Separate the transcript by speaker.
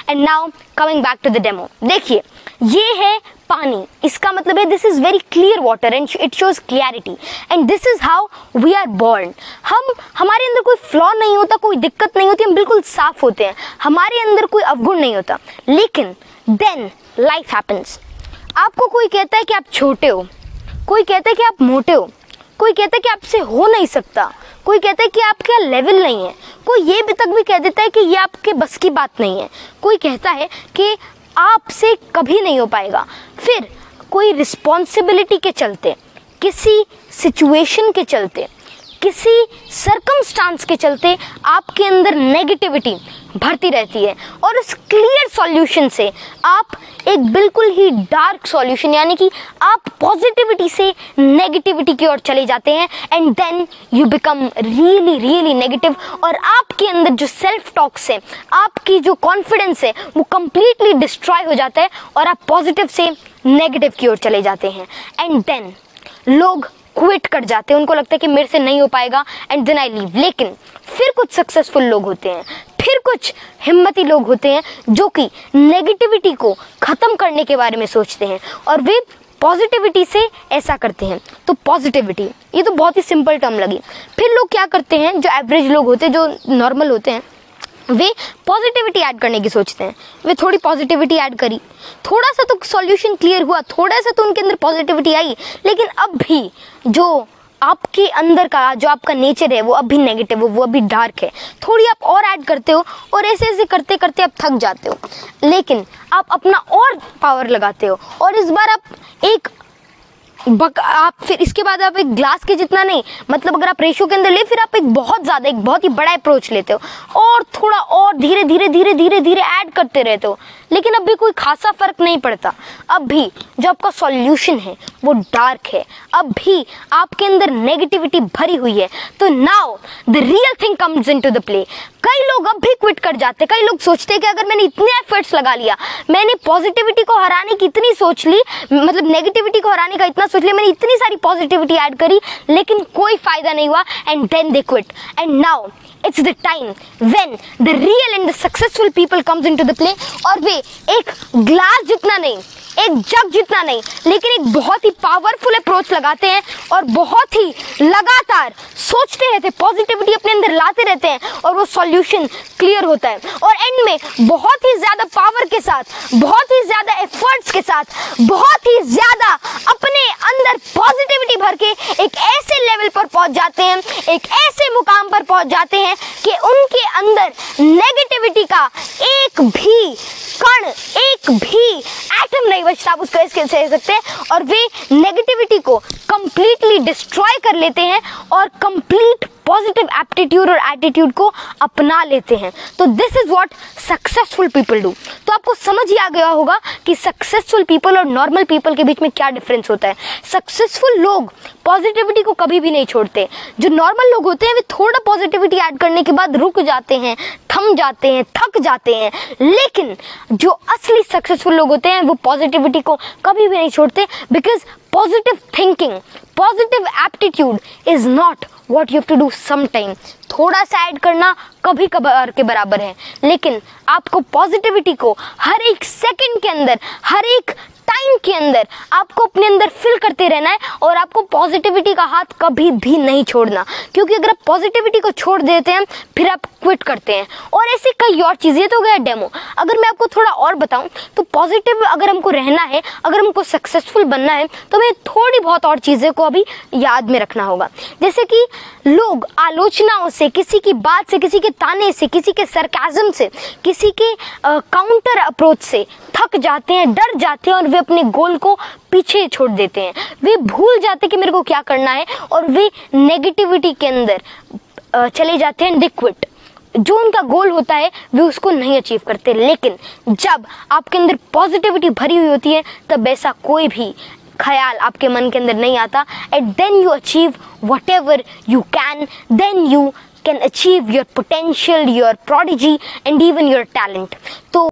Speaker 1: And now coming back to the demo, देखिए ये है पानी, इसका मतलब है this is very clear water and it shows clarity and this is how we are born. हमारे अंदर कोई फ्लॉ नहीं होता, कोई दिक्कत नहीं होती, हम बिल्कुल साफ होते हैं, हमारे अंदर कोई अवगुण नहीं होता। लेकिन देन लाइफ हैपेंस। आपको कोई कहता है कि आप छोटे हो, कोई कहता है कि आप मोटे हो, कोई कहता है कि आपसे हो नहीं सकता, कोई कहता है कि आपका लेवल नहीं है, कोई ये भी तक भी कह देता है कि ये आपके बस की बात नहीं है, कोई कहता है कि आपसे कभी नहीं हो पाएगा। फिर कोई रिस्पॉन्सिबिलिटी के चलते, किसी सिचुएशन के चलते, किसी सर्कमस्टांस के चलते आपके अंदर नेगेटिविटी भरती रहती है और उस क्लियर सॉल्यूशन से आप एक बिल्कुल ही डार्क सॉल्यूशन यानी कि आप पॉजिटिविटी से नेगेटिविटी की ओर चले जाते हैं and then you become really really negative और आपके अंदर जो सेल्फ टॉक्स है, आपकी जो कॉन्फिडेंस है वो कंप्लीटली डिस्ट्रॉय हो जाता है और आप पॉजिटिव से नेगेटिव की ओर चले जाते हैं एंड देन लोग क्विट कर जाते हैं, उनको लगता है कि मेरे से नहीं हो पाएगा एंड देन आई लीव। लेकिन फिर कुछ सक्सेसफुल लोग होते हैं, फिर कुछ हिम्मती लोग होते हैं जो कि नेगेटिविटी को खत्म करने के बारे में सोचते हैं और वे पॉजिटिविटी से ऐसा करते हैं। तो पॉजिटिविटी ये तो बहुत ही सिंपल टर्म लगी। फिर लोग क्या करते हैं, जो एवरेज लोग होते हैं, जो नॉर्मल होते हैं, वे पॉजिटिविटी ऐड करने की सोचते हैं। वे थोड़ी पॉजिटिविटी ऐड करी, थोड़ा सा तो सॉल्यूशन क्लियर हुआ, थोड़ा सा तो उनके अंदर पॉजिटिविटी आई, लेकिन अब भी जो आपके अंदर का जो आपका नेचर है वो अब भी नेगेटिव हो, वो अभी डार्क है। थोड़ी आप और ऐड करते हो और ऐसे ऐसे करते करते आप थक जाते हो, लेकिन आप अपना और पावर लगाते हो और इस बार आप आप फिर इसके बाद आप एक ग्लास के जितना नहीं, मतलब अगर आप रेशो के अंदर ले, फिर आप एक बहुत ही बड़ा अप्रोच लेते हो और थोड़ा और धीरे धीरे धीरे धीरे धीरे ऐड करते रहते हो, लेकिन अब भी कोई खासा फर्क नहीं पड़ता। अब भी जो आपका सॉल्यूशन है वो डार्क है, अब भी आपके अंदर नेगेटिविटी भरी हुई है। तो now the real thing comes into the play. कई लोग अब भी क्विट कर जाते, कई लोग सोचते हैं कि अगर मैंने इतने एफर्ट्स लगा लिया, मैंने पॉजिटिविटी को हराने की इतनी सोच ली, मतलब नेगेटिविटी को हराने का इतना सोच लिया, मैंने इतनी सारी पॉजिटिविटी ऐड करी, लेकिन कोई फायदा नहीं हुआ and then they quit. And now it's the time when the real and the successful people comes into the play और वे एक ग्लास जितना नहीं, एक जग जितना नहीं, लेकिन एक बहुत ही पावरफुल अप्रोच लगाते हैं और बहुत ही लगातार सोचते रहते, पॉजिटिविटी अपने अंदर लाते रहते हैं और वो सॉल्यूशन क्लियर होता है और एंड में बहुत ही ज्यादा पावर के साथ, बहुत ही ज्यादा एफर्ट्स के साथ, बहुत ही ज्यादा अपने अंदर पॉजिटिविटी भर के एक ऐसे लेवल पर पहुंच जाते हैं, एक ऐसे मुकाम पर पहुंच जाते हैं कि उनके अंदर नेगेटिविटी का एक भी कण, एक भी एटम नहीं बचता, आप उसको ऐसे कह सकते हैं, और वे नेगेटिविटी को कंप्लीटली डिस्ट्रॉय कर लेते हैं और कंप्लीट पॉजिटिव एप्टीट्यूड और एटीट्यूड को अपना लेते हैं। तो this is what successful people do. तो आपको समझ ही आ गया होगा कि सक्सेसफुल पीपल और नॉर्मल पीपल के बीच में क्या डिफरेंस होता है। सक्सेसफुल लोग पॉजिटिविटी को कभी भी नहीं छोड़ते, जो नॉर्मल लोग होते हैं वे थोड़ा पॉजिटिविटी ऐड करने के बाद रुक जाते हैं, थम जाते हैं, थक जाते हैं, लेकिन जो असली सक्सेसफुल लोग होते हैं वो पॉजिटिविटी को कभी भी नहीं छोड़ते, because positive thinking, positive aptitude is not what you have to do sometime। थोड़ा सा ऐड करना कभी कभार के बराबर है, लेकिन आपको पॉजिटिविटी को हर एक सेकंड के अंदर, हर एक टाइम के अंदर आपको अपने अंदर फिल करते रहना है और आपको पॉजिटिविटी का हाथ कभी भी नहीं छोड़ना, क्योंकि अगर आप पॉजिटिविटी को छोड़ देते हैं फिर आप क्विट करते हैं। और ऐसी कई और चीजें, तो गया डेमो। अगर मैं आपको थोड़ा और बताऊं तो पॉजिटिव अगर हमको रहना है, अगर हमको सक्सेसफुल बनना है, तो हमें थोड़ी बहुत और चीजें को अभी याद में रखना होगा। जैसे कि लोग आलोचनाओं से, किसी की बात से, किसी के ताने से, किसी के सरकाज़म से, किसी के काउंटर अप्रोच से थक जाते हैं, डर जाते हैं और वे अपने गोल को पीछे छोड़ देते हैं। वे भूल जाते हैं कि मेरे को क्या करना है और वे नेगेटिविटी के अंदर चले जाते हैं, दे क्विट। जो उनका गोल होता है वे उसको नहीं अचीव करते। लेकिन जब आपके अंदर पॉजिटिविटी भरी हुई होती है तब ऐसा कोई भी ख्याल आपके मन के अंदर नहीं आता, and then you achieve whatever you can, then you can achieve your potential, your prodigy and even your talent। तो